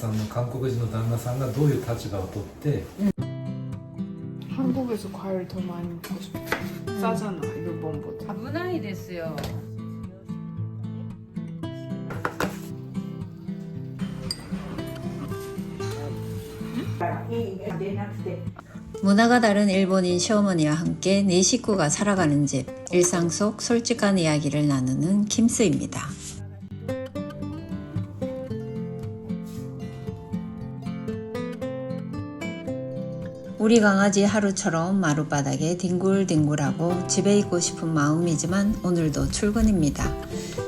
韓国人の旦那さんがどういう立場をとって、 한국에서 과일 더 많이 먹고 싶어. 싸잖아 일본보다. 危ないですよ。문화가 다른 일본인 시어머니와 함께 네 식구가 살아가는 집, 일상 속 솔직한 이야기를 나누는 김스입니다. 우리 강아지 하루처럼 마룻바닥에 뒹굴뒹굴하고 집에 있고 싶은 마음이지만 오늘도 출근입니다.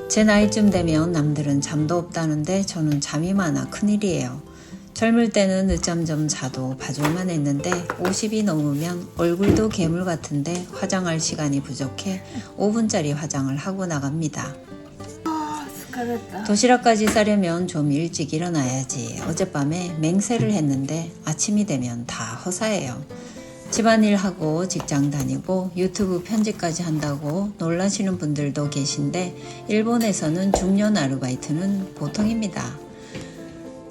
제 나이쯤 되면 남들은 잠도 없다는데 저는 잠이 많아 큰일이에요. 젊을 때는 늦잠 좀 자도 봐줄만 했는데 50이 넘으면 얼굴도 괴물 같은데 화장할 시간이 부족해 5분짜리 화장을 하고 나갑니다. 도시락까지 싸려면 좀 일찍 일어나야지. 어젯밤에 맹세를 했는데 아침이 되면 다 허사해요. 집안일 하고 직장 다니고 유튜브 편집까지 한다고 놀라시는 분들도 계신데 일본에서는 중년 아르바이트는 보통입니다.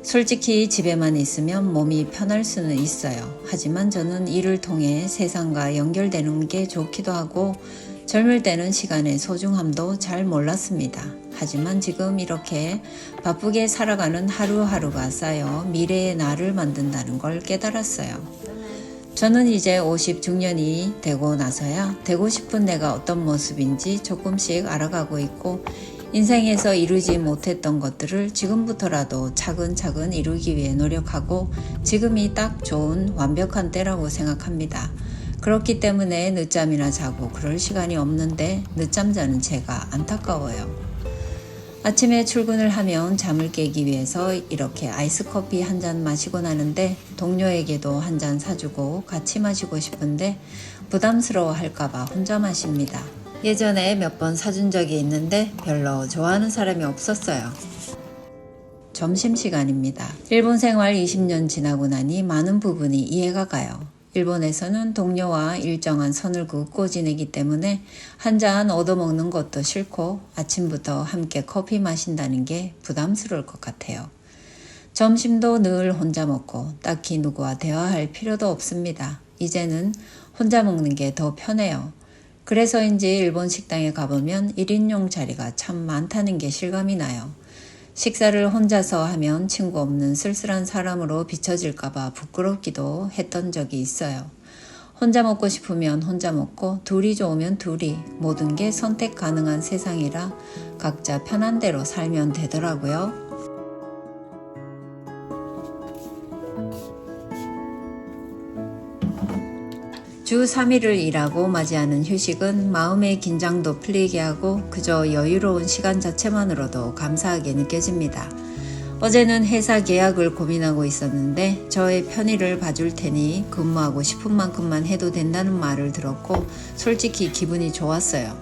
솔직히 집에만 있으면 몸이 편할 수는 있어요. 하지만 저는 일을 통해 세상과 연결되는 게 좋기도 하고 젊을 때는 시간의 소중함도 잘 몰랐습니다. 하지만 지금 이렇게 바쁘게 살아가는 하루하루가 쌓여 미래의 나를 만든다는 걸 깨달았어요. 저는 이제 50 중년이 되고 나서야 되고 싶은 내가 어떤 모습인지 조금씩 알아가고 있고 인생에서 이루지 못했던 것들을 지금부터라도 차근차근 이루기 위해 노력하고 지금이 딱 좋은 완벽한 때라고 생각합니다. 그렇기 때문에 늦잠이나 자고 그럴 시간이 없는데 늦잠 자는 제가 안타까워요. 아침에 출근을 하면 잠을 깨기 위해서 이렇게 아이스 커피 한 잔 마시고 나는데 동료에게도 한 잔 사주고 같이 마시고 싶은데 부담스러워 할까봐 혼자 마십니다. 예전에 몇 번 사준 적이 있는데 별로 좋아하는 사람이 없었어요. 점심시간입니다. 일본 생활 20년 지나고 나니 많은 부분이 이해가 가요. 일본에서는 동료와 일정한 선을 긋고 지내기 때문에 한 잔 얻어먹는 것도 싫고 아침부터 함께 커피 마신다는 게 부담스러울 것 같아요. 점심도 늘 혼자 먹고 딱히 누구와 대화할 필요도 없습니다. 이제는 혼자 먹는 게 더 편해요. 그래서인지 일본 식당에 가보면 1인용 자리가 참 많다는 게 실감이 나요. 식사를 혼자서 하면 친구 없는 쓸쓸한 사람으로 비춰질까봐 부끄럽기도 했던 적이 있어요. 혼자 먹고 싶으면 혼자 먹고 둘이 좋으면 둘이 모든 게 선택 가능한 세상이라 각자 편한 대로 살면 되더라고요. 주 3일을 일하고 맞이하는 휴식은 마음의 긴장도 풀리게 하고 그저 여유로운 시간 자체만으로도 감사하게 느껴집니다. 어제는 회사 계약을 고민하고 있었는데 저의 편의를 봐줄 테니 근무하고 싶은 만큼만 해도 된다는 말을 들었고 솔직히 기분이 좋았어요.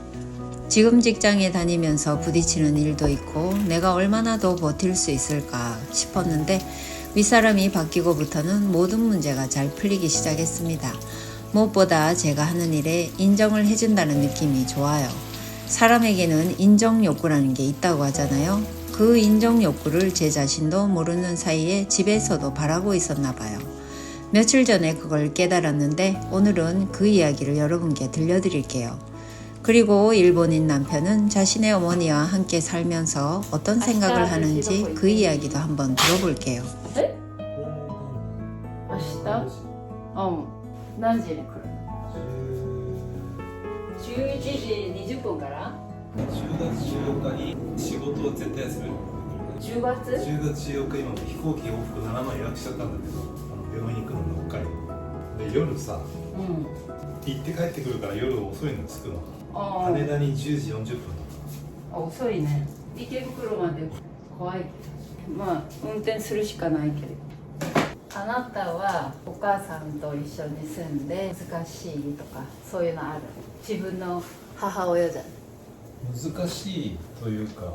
지금 직장에 다니면서 부딪히는 일도 있고 내가 얼마나 더 버틸 수 있을까 싶었는데 윗사람이 바뀌고부터는 모든 문제가 잘 풀리기 시작했습니다. 무엇보다 제가 하는 일에 인정을 해준다는 느낌이 좋아요. 사람에게는 인정 욕구라는 게 있다고 하잖아요. 그 인정 욕구를 제 자신도 모르는 사이에 집에서도 바라고 있었나 봐요. 며칠 전에 그걸 깨달았는데 오늘은 그 이야기를 여러분께 들려드릴게요. 그리고 일본인 남편은 자신의 어머니와 함께 살면서 어떤 생각을 하는지 그 이야기도 한번 들어볼게요. 何時に来るの？11時20分から10月14日に仕事を絶対休める。10月10月14日今飛行機往復7万予約しちゃったんだけど病院行くのに北海道で夜さ、行って帰ってくるから夜遅いの着くの。羽田に10時40分。遅いね。池袋まで怖いけどまあ運転するしかないけどあなたはお母さんと一緒に住んで難しいとかそういうのある？自分の母親じゃ難しいというかや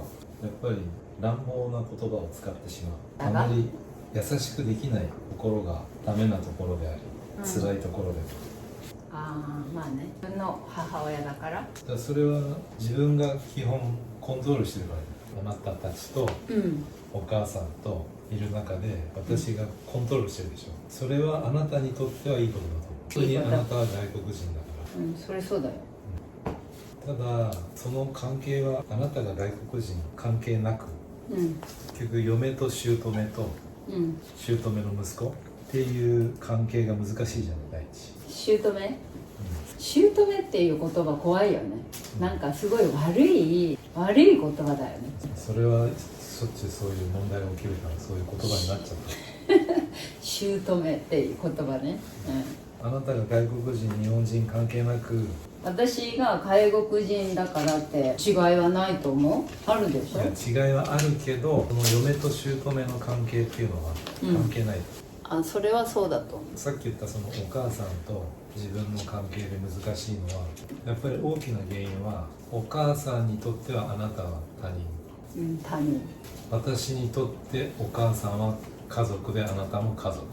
っぱり乱暴な言葉を使ってしまう。あまり優しくできないところがダメなところであり、辛いところで。まあね自分の母親だからそれは自分が基本コントロールしてるからね。あなたたちと、お母さんといる中で私がコントロールしてるでしょ。それはあなたにとってはいいことだと思う。本当にあなたは外国人だかそれそうだよ。ら。ただその関係はあなたが外国人関係なく、結局嫁と姑と姑の息子っていう関係が難しいじゃない第一。姑っていう言葉怖いよね。なんかすごい悪い言葉だよね。それはしょっちゅうそういう問題が起きるからそういう言葉になっちゃった姑っていう言葉ね、あなたが外国人日本人関係なく、私が外国人だからって違いはないと思う？あるでしょ？いや違いはあるけど、この嫁と姑の関係っていうのは関係ない、それはそうだと思う。さっき言ったそのお母さんと自分の関係で難しいのはやっぱり大きな原因はお母さんにとってはあなたは他人、他人。私にとってお母さんは家族であなたも家族。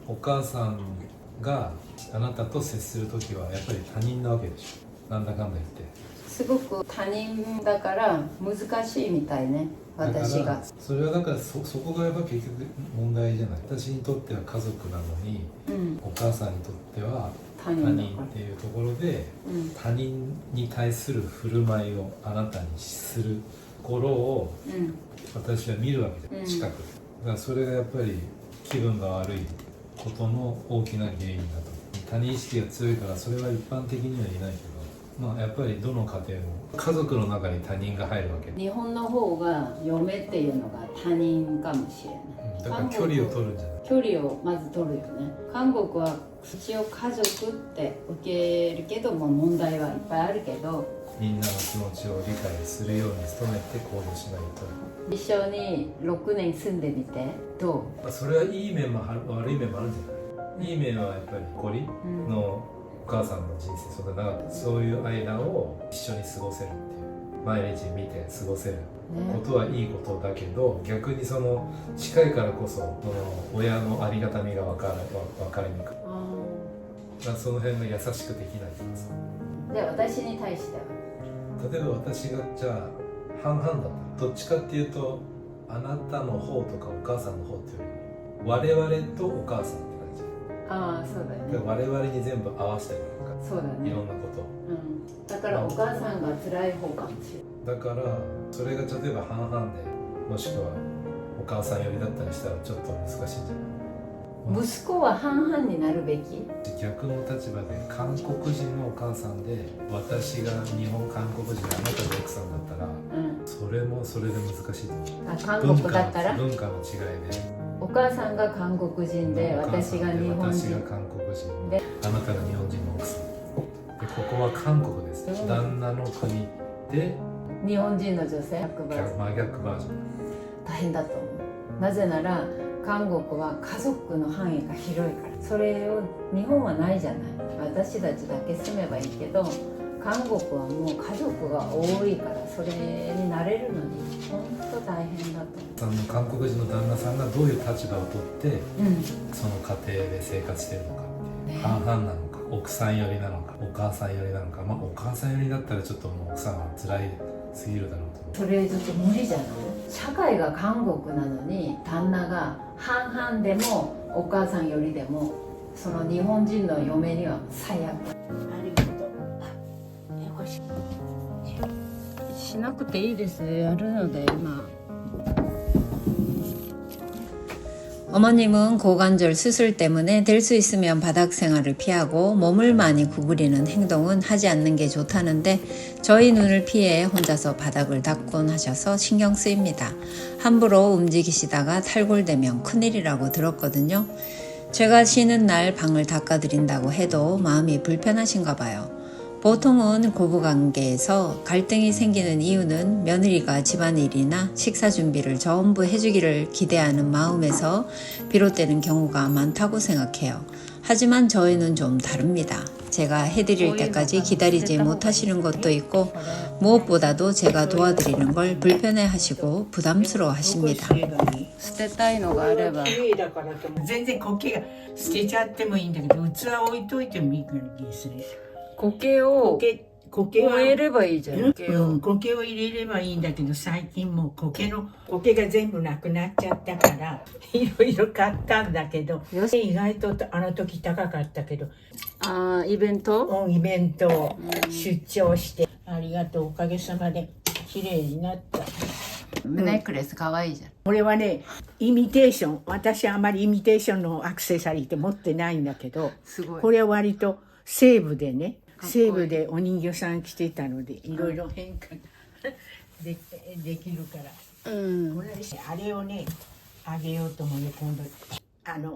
お母さんがあなたと接するときはやっぱり他人なわけでしょ。なんだかんだ言ってすごく他人だから難しいみたいね、私が。それはだからそこがやっぱ結局問題じゃない。私にとっては家族なのに、お母さんにとっては他人っていうところで、他人に対する振る舞いをあなたにするところを、私は見るわけで、近くで。だからそれがやっぱり気分が悪いことの大きな原因だと。他人意識が強いからそれは一般的には言えないけど、やっぱりどの家庭も家族の中に他人が入るわけ。日本の方が嫁っていうのが他人かもしれない、だから距離を取るんじゃない。距離をまず取るよね。韓国は一応家族って受けるけども問題はいっぱいあるけど、みんなの気持ちを理解するように努めて行動しないと。一緒に6年住んでみてどう？それはいい面も悪い面もあるんじゃない。いい面はやっぱり残りのお母さんの人生、そんな長くそういう間を一緒に過ごせるっていう、毎日見て過ごせることはいいことだけど、逆にその近いからこそこの親のありがたみが分かりにくい。だからその辺が優しくできないとですね。で、私に対しては例えば私がじゃあ半々だったらどっちかっていうとあなたの方とかお母さんの方っていうより我々とお母さんって感じ。そうだよね。我々に全部合わせてるのか、そうだね。いろんなこと、だからお母さんが辛い方かもしれない。だからそれが例えば半々でもしくはお母さん寄りだったりしたらちょっと難しいんじゃない。息子は半々になるべき。逆の立場で韓国人のお母さんで私が韓国人であなたが奥さんだったら、それもそれで難しいと思う。韓国だったら文化の違いでお母さんが韓国人で私が日本人私が韓国人であなたが日本人の奥さんで、ここは韓国です。旦那の国で日本人の女性真逆バージョン。大変だと思う。なぜなら韓国は家族の範囲が広いから。それを日本はないじゃない。私たちだけ住めばいいけど、韓国はもう家族が多いからそれになれるのに本当大変だと思う。韓国人の旦那さんがどういう立場をとって、その家庭で生活しているのかっていう、半々なのか奥さん寄りなのかお母さん寄りなのか。お母さん寄りだったらちょっともう奥さんは辛いすぎるだろうと思う。それちょっと無理じゃない。社会が韓国なのに旦那が半々でもお母さん寄りでもその日本人の嫁には最悪。しなくていいです。やるので今。 어머님은 고관절 수술 때문에 될 수 있으면 바닥 생활을 피하고 몸을 많이 구부리는 행동은 하지 않는 게 좋다는데 저희 눈을 피해 혼자서 바닥을 닦곤 하셔서 신경 쓰입니다. 함부로 움직이시다가 탈골되면 큰일이라고 들었거든요. 제가 쉬는 날 방을 닦아드린다고 해도 마음이 불편하신가 봐요. 보통은 고부관계에서 갈등이 생기는 이유는 며느리가 집안일이나 식사 준비를 전부 해주기를 기대하는 마음에서 비롯되는 경우가 많다고 생각해요. 하지만 저희는 좀 다릅니다. 제가 해드릴 때까지 기다리지 못하시는 것도 있고 무엇보다도 제가 도와드리는 걸 불편해하시고 부담스러워하십니다. 捨てたいのがあれば。綺麗だからと全然苔が捨てちゃってもいいんだけど、器置いといてもいい気がする。苔を苔は植えればいいじゃん。うん、苔を入れればいいんだけど、最近もう苔が全部なくなっちゃったからいろいろ買ったんだけど、意外とあの時高かったけど、イベントイベントを出張して、ありがとう、おかげさまで綺麗になった。ネックレスかわいいじゃん。これはね、イミテーション。私あまりイミテーションのアクセサリーって持ってないんだけど、すごい。これは割と西部でね、西部でお人形さん着てたので、いろいろ変化できるから。これあれをね、あげようと思うよ、今度。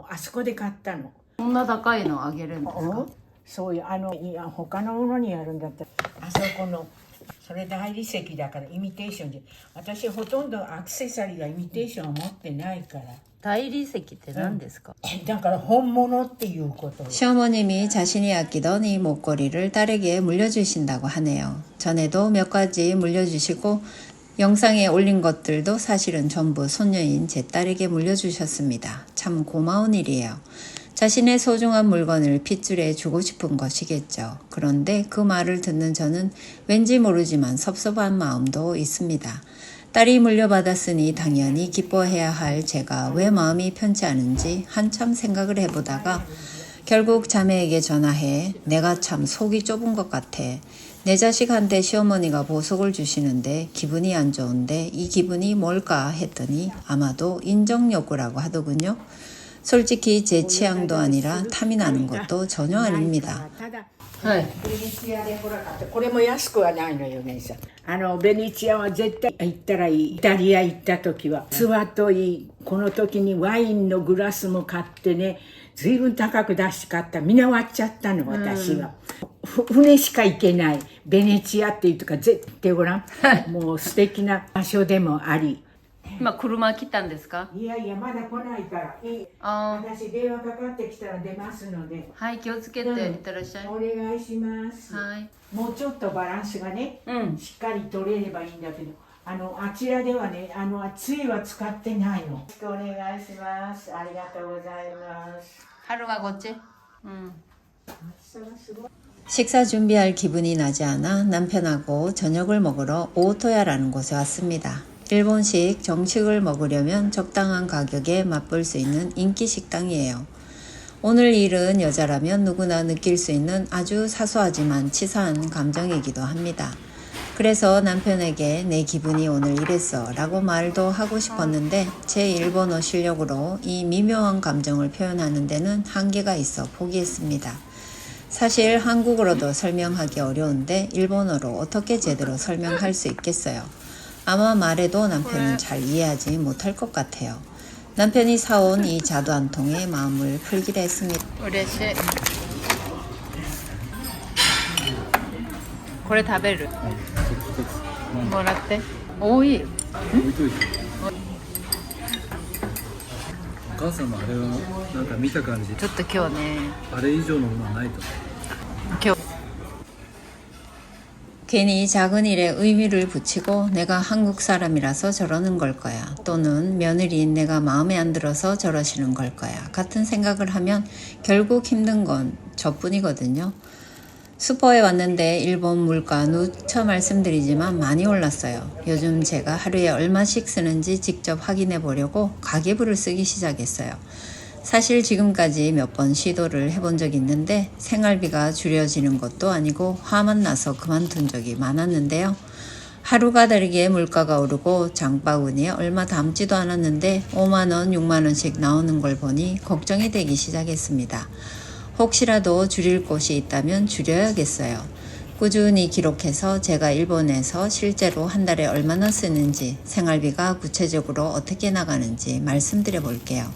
あそこで買ったの。こんな高いのあげるんですか？そういう、いや、他のものにやるんだったら、あそこの、それ大理石だからイミテーションで、私ほとんどアクセサリーがイミテーションを持ってないから。大理石って何ですか？だから本物っていうこと。 시어머님이 자신이 아끼던 이 목걸이를 딸에게 물려주신다고 하네요. 전에도 몇 가지 물려주시고 영상에 올린 것들도 사실은 전부 손녀인 제 딸에게 물려주셨습니다. 참 고마운 일이에요. 자신의 소중한 물건을 핏줄에 주고 싶은 것이겠죠. 그런데 그 말을 듣는 저는 왠지 모르지만 섭섭한 마음도 있습니다. 딸이 물려받았으니 당연히 기뻐해야 할 제가 왜 마음이 편치 않은지 한참 생각을 해보다가 결국 자매에게 전화해 내가 참 속이 좁은 것 같아. 내 자식한테 시어머니가 보석을 주시는데 기분이 안 좋은데 이 기분이 뭘까 했더니 아마도 인정 욕구라고 하더군요. 솔직히 제 취향도 아니라 탐이 나는 것도 전혀 아닙니다. はい。ベネチアでほら買った。これも安くはないのよねさ。ベネチアは絶対行ったらいい。イタリア行った時は器といい。この時にワインのグラスも買ってね、ずいぶん高く出して買った。みんな割っちゃったの私は。船しか行けないベネチアっていうとか絶対ごらん。もう素敵な場所でもあり。今車来たんですか？いやいやまだ来ないから。私電話かかってきたら出ますので。はい、気をつけて、いってらっしゃい。お願いします。はい。もうちょっとバランスがね、しっかり取れればいいんだけど、あちらではね、杖は使ってないの。よろしくお願いします。ありがとうございます。 하루가 걷지? 식사 준비할 기분이 나지 않아 남편하고 저녁을 먹으러 오토야라는 곳에 왔습니다. 일본식 정식을 먹으려면 적당한 가격에 맛볼 수 있는 인기 식당이에요. 오늘 일은 여자라면 누구나 느낄 수 있는 아주 사소하지만 치사한 감정이기도 합니다. 그래서 남편에게 내 기분이 오늘 이랬어 라고 말도 하고 싶었는데 제 일본어 실력으로 이 미묘한 감정을 표현하는 데는 한계가 있어 포기했습니다. 사실 한국어로도 설명하기 어려운데 일본어로 어떻게 제대로 설명할 수 있겠어요. 아마 말해도 남편은 잘 이해하지 못할 것 같아요. 남편이 사온 이 자두 한 통에 마음을 풀기로 했습니다. 嬉しい。これ食べる？もらって。多い。置いといて。お母さんのあれはなんか見た感じちょっと今日ね、あれ以上のものはないと。 今日 괜히 작은 일에 의미를 붙이고 내가 한국 사람이라서 저러는 걸 거야. 또는 며느리인 내가 마음에 안 들어서 저러시는 걸 거야. 같은 생각을 하면 결국 힘든 건 저뿐이거든요. 슈퍼에 왔는데 일본 물가 누차 말씀드리지만 많이 올랐어요. 요즘 제가 하루에 얼마씩 쓰는지 직접 확인해 보려고 가계부를 쓰기 시작했어요. 사실 지금까지 몇 번 시도를 해본 적이 있는데 생활비가 줄여지는 것도 아니고 화만 나서 그만둔 적이 많았는데요. 하루가 다르게 물가가 오르고 장바구니에 얼마 담지도 않았는데 5만원, 6만원씩 나오는 걸 보니 걱정이 되기 시작했습니다. 혹시라도 줄일 곳이 있다면 줄여야겠어요. 꾸준히 기록해서 제가 일본에서 실제로 한 달에 얼마나 쓰는지 생활비가 구체적으로 어떻게 나가는지 말씀드려 볼게요.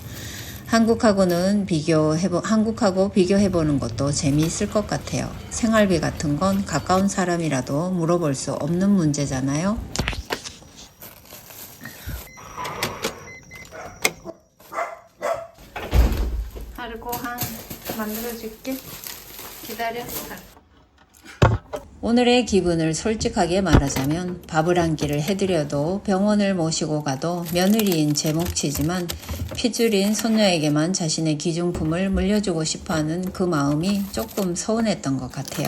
한국하고 비교해보는 것도 재미있을 것 같아요. 생활비 같은 건 가까운 사람이라도 물어볼 수 없는 문제잖아요. 하루 고항 만들어줄게. 기다려. 오늘의 기분을 솔직하게 말하자면 밥을 한 끼를 해드려도 병원을 모시고 가도 며느리인 제 몫이지만 핏줄인 손녀에게만 자신의 귀중품을 물려주고 싶어하는 그 마음이 조금 서운했던 것 같아요.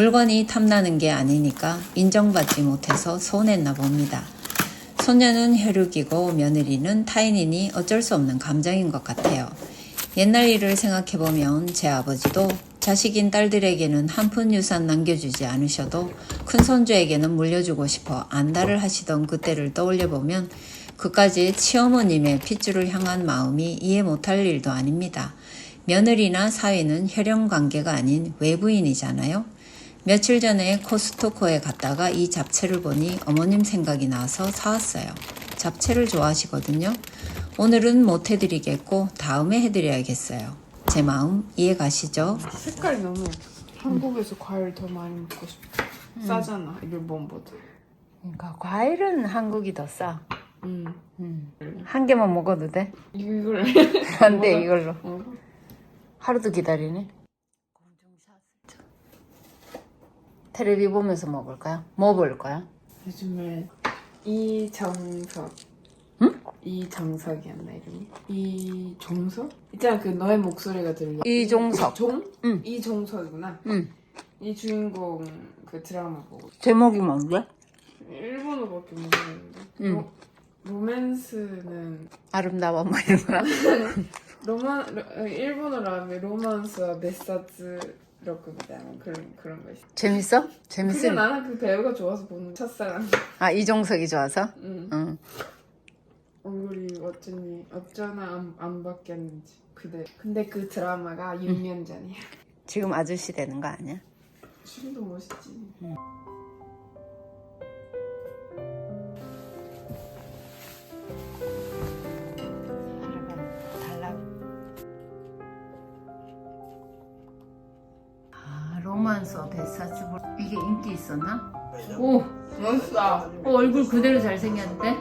물건이 탐나는 게 아니니까 인정받지 못해서 서운했나 봅니다. 손녀는 혈육이고 며느리는 타인이니 어쩔 수 없는 감정인 것 같아요. 옛날 일을 생각해보면 제 아버지도 자식인 딸들에게는 한 푼 유산 남겨주지 않으셔도 큰손주에게는 물려주고 싶어 안달을 하시던 그때를 떠올려보면 그까지 치어머님의 핏줄을 향한 마음이 이해 못할 일도 아닙니다. 며느리나 사위는 혈연 관계가 아닌 외부인이잖아요. 며칠 전에 코스트코에 갔다가 이 잡채를 보니 어머님 생각이 나서 사왔어요. 잡채를 좋아하시거든요. 오늘은 못 해드리겠고 다음에 해드려야겠어요. 제 마음 이해 가시죠? 색깔이 너무 예뻐. 한국에서 과일 더 많이 먹고 싶다. 싸잖아 일본보다. 그러니까 과일은 한국이 더 싸. 음. 한 개만 먹어도 돼? 이걸 안 돼, 이걸로. 어. 하루도 기다리네. 텔레비 보면서 먹을까요? 뭐 볼 거야? 요즘에 이정석. 응? 이정석이었나 이름이? 이종석? 있잖아 그 너의 목소리가 들려. 이종석. 종? 응. 이종석이구나. 응. 이 주인공 그 드라마 보고 제목이 뭔데? 일본어밖에 모르겠는데. 응. 로맨스는 아름다워 뭐 이런 거야? 일본어로 하면 로만스와 메사츠 럭크 그런 거 있어. 재밌어? 그게 재밌어? 나는 그 배우가 좋아서 보는 첫사랑. 아, 이종석이 좋아서? 응. 응. 얼굴이 어쩌나 안 바뀌었는지 그대. 근데 그 드라마가 6년 전이야. 지금 아저씨 되는 거 아니야? 지금도 멋있지. 아, 로만스 베사츠 이게 인기 있었나? 오 멋있다. 얼굴 그대로 잘생겼는데?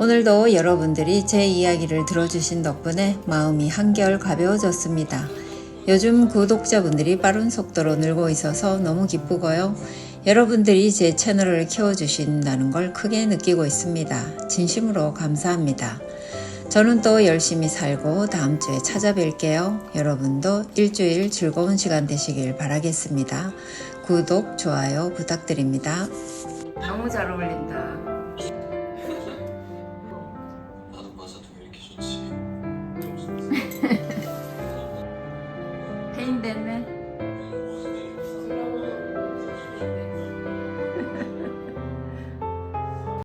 오늘도 여러분들이 제 이야기를 들어주신 덕분에 마음이 한결 가벼워졌습니다. 요즘 구독자분들이 빠른 속도로 늘고 있어서 너무 기쁘고요. 여러분들이 제 채널을 키워주신다는 걸 크게 느끼고 있습니다. 진심으로 감사합니다. 저는 또 열심히 살고 다음 주에 찾아뵐게요. 여러분도 일주일 즐거운 시간 되시길 바라겠습니다. 구독, 좋아요 부탁드립니다. 너무 잘 어울린다.